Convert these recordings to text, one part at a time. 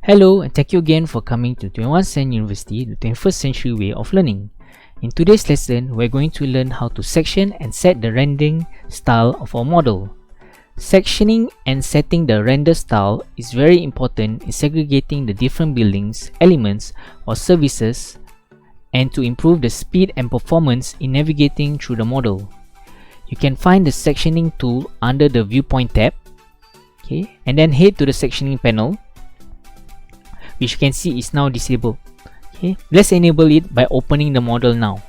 Hello, and thank you again for coming to 21 Cent University, the 21st century way of learning. In today's lesson, we're going to learn how to section and set the rendering style of our model. Sectioning and setting the render style is very important in segregating the different buildings, elements, or services, and to improve the speed and performance in navigating through the model. You can find the sectioning tool under the viewpoint tab, and then head to the sectioning panel, which you can see is now disabled. Let's enable it by opening the model now.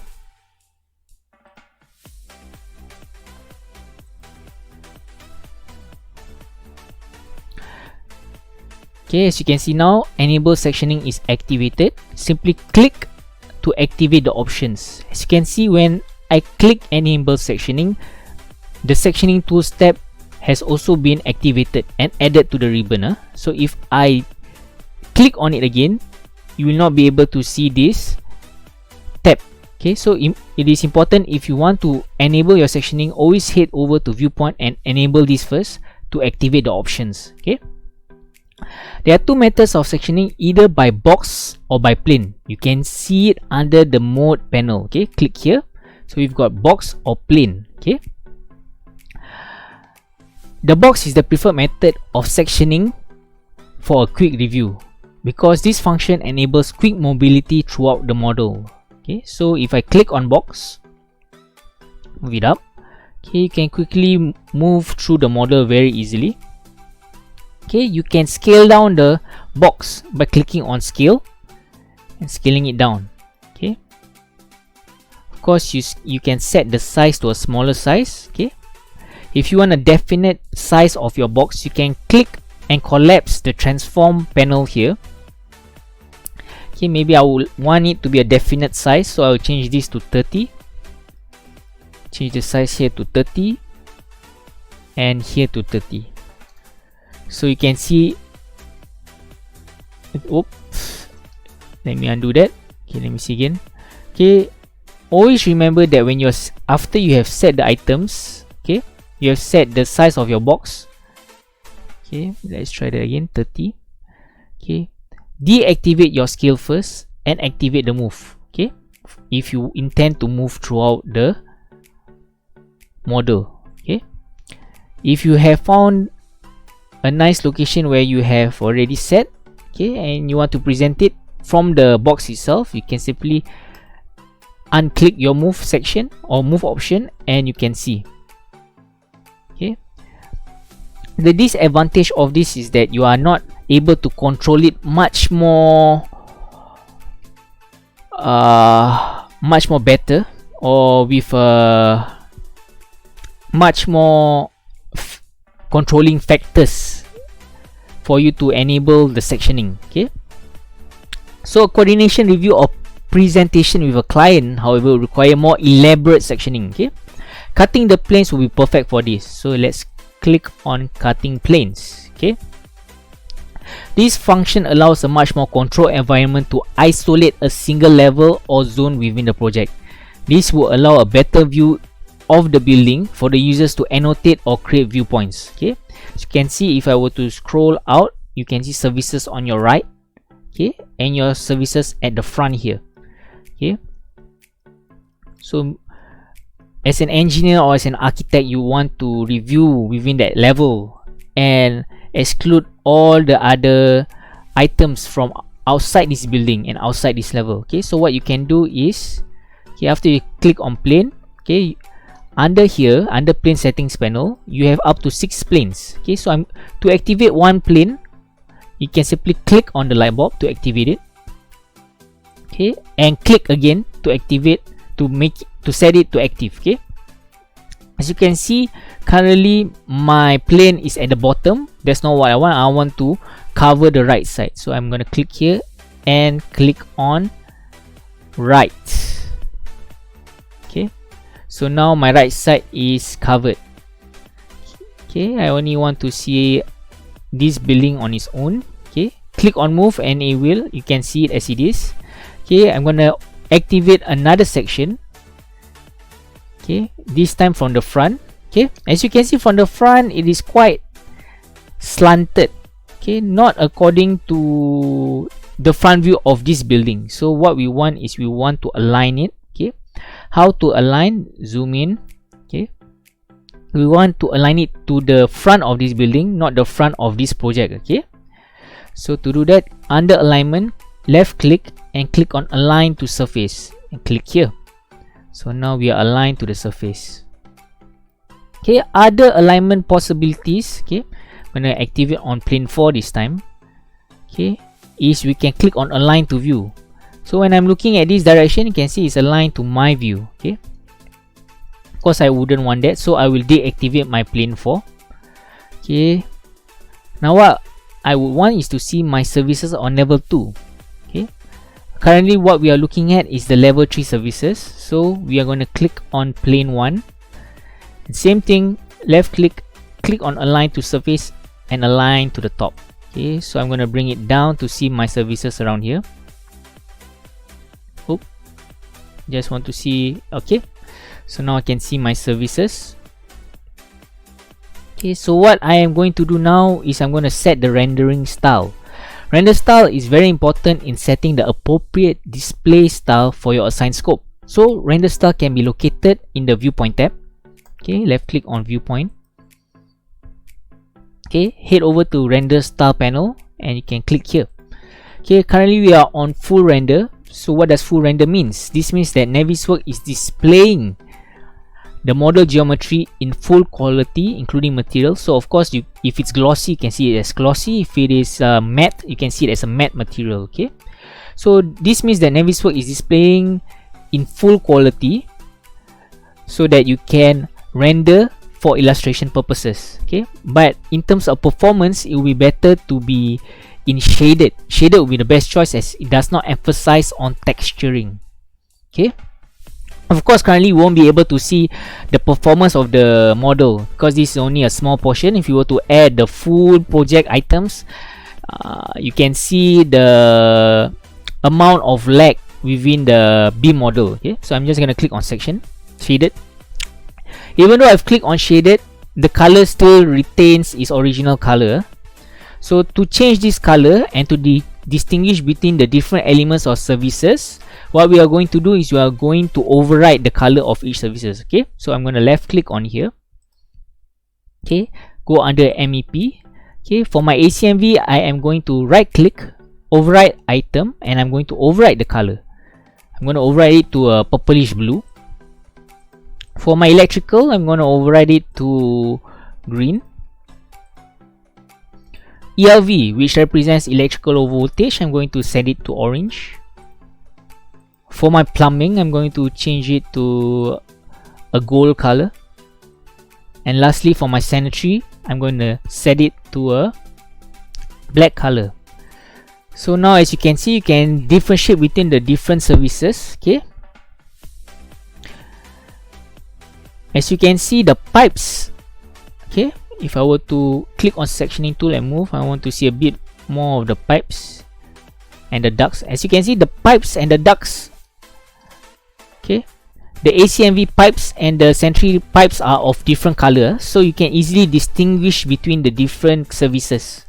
As you can see now, enable sectioning is activated. Simply click to activate the options. As you can see, when I click enable sectioning, the sectioning tools tab has also been activated and added to the ribbon. So if I click on it again, you will not be able to see this tab. So it is important, if you want to enable your sectioning, always head over to viewpoint and enable this first to activate the options. There are two methods of sectioning, either by box or by plane. You can see it under the mode panel. Click here. So we've got box or plane. The box is the preferred method of sectioning for a quick review, because this function enables quick mobility throughout the model. So if I click on box, move it up, you can quickly move through the model very easily. You can scale down the box by clicking on scale and scaling it down. Of course, you can set the size to a smaller size. If you want a definite size of your box, you can click and collapse the transform panel here. Maybe I will want it to be a definite size, so I will change this to 30. Change the size here to 30 and here to 30. So you can see, oops, let me undo that. Let me see again. Always remember that when you're after you have set the items, you have set the size of your box. Let's try that again. 30. Deactivate your scale first and activate the move. If you intend to move throughout the model. If you have found a nice location where you have already set, and you want to present it from the box itself, you can simply unclick your move section or move option, and you can see. The disadvantage of this is that you are not able to control it much more better, or with much more controlling factors for you to enable the sectioning. So coordination review or presentation with a client, however, will require more elaborate sectioning. Cutting the planes will be perfect for this. So let's click on cutting planes. This function allows a much more controlled environment to isolate a single level or zone within the project. This will allow a better view of the building for the users to annotate or create viewpoints. So you can see, if I were to scroll out, you can see services on your right, and your services at the front here. So as an engineer or as an architect, you want to review within that level and exclude all the other items from outside this building and outside this level. So what you can do is, after you click on plane, under here, under plane settings panel, you have up to 6 planes. So to activate one plane, you can simply click on the light bulb to activate it. And click again to activate, to set it to active. As you can see, currently my plane is at the bottom. That's not what I want. I want to cover the right side. So I'm going to click here and click on right. So now my right side is covered. I only want to see this building on its own. Click on move and it will, you can see it as it is. I'm gonna activate another section. This time from the front. As you can see from the front, it is quite slanted. okay, not according to the front view of this building. So what we want is we want to align it. Okay, how to align? Zoom in. Okay, we want to align it to the front of this building, not the front of this project. Okay, so to do that, under alignment, left click and click on align to surface and click here. So now we are aligned to the surface. Okay, other alignment possibilities, okay, I'm gonna activate on plane 4 this time. Okay, is we can click on align to view. So when I'm looking at this direction, you can see it's aligned to my view. Okay, of course I wouldn't want that, so I will deactivate my plane 4. Okay, now what I would want is to see my services on level 2. Okay, currently what we are looking at is the level 3 services, so we are going to click on plane 1 and same thing, left click, click on align to surface and align to the top. Okay, so I'm going to bring it down to see my services around here. Oop, just want to see. Okay, so now I can see my services. Okay, so what I am going to do now is I'm going to set the rendering style. Render style is very important in setting the appropriate display style for your assigned scope. So render style can be located in the viewpoint tab. Okay, left click on viewpoint. Okay, head over to render style panel and you can click here. Okay, currently we are on full render. So what does full render means? This means that Navisworks is displaying the model geometry in full quality, including material. So of course, if it's glossy, you can see it as glossy. If it is matte, you can see it as a matte material. Okay, so this means that Navisworks is displaying in full quality so that you can render for illustration purposes. Okay, but in terms of performance, it will be better to be in shaded. Shaded will be the best choice as it does not emphasize on texturing. Okay, of course currently we won't be able to see the performance of the model because this is only a small portion. If you were to add the full project items, you can see the amount of lag within the beam model. Okay, so I'm just going to click on section shaded. Even though I've clicked on shaded, the color still retains its original color. So to change this color and to distinguish between the different elements or services, what we are going to do is we are going to override the color of each services. Okay, so I'm going to left click on here. Okay, go under MEP. Okay, for my ACMV, I am going to right click, override item, and I'm going to override the color. I'm going to override it to a purplish blue. For my electrical, I'm going to override it to green. ELV, which represents electrical low voltage, I'm going to set it to orange. For my plumbing, I'm going to change it to a gold color. And lastly, for my sanitary, I'm going to set it to a black color. So now as you can see, you can differentiate between the different services. Okay, as you can see, the pipes. Okay, if I were to click on sectioning tool and move, I want to see a bit more of the pipes and the ducts. As you can see, the pipes and the ducts, okay, the ACMV pipes and the sanitary pipes are of different color, so you can easily distinguish between the different services.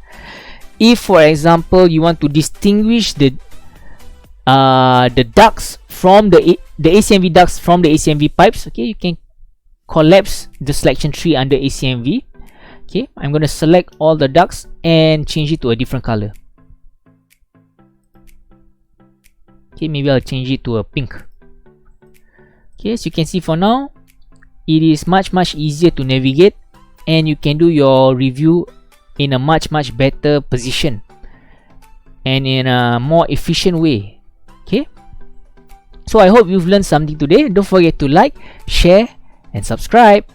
If for example you want to distinguish the ducts from the ACMV ducts from the ACMV pipes, okay, you can collapse the selection tree under ACMV. Okay, I'm going to select all the ducts and change it to a different color. Okay, maybe I'll change it to a pink. Okay, as you can see, for now it is much easier to navigate and you can do your review in a much better position and in a more efficient way. Okay, so I hope you've learned something today. Don't forget to like, share and subscribe.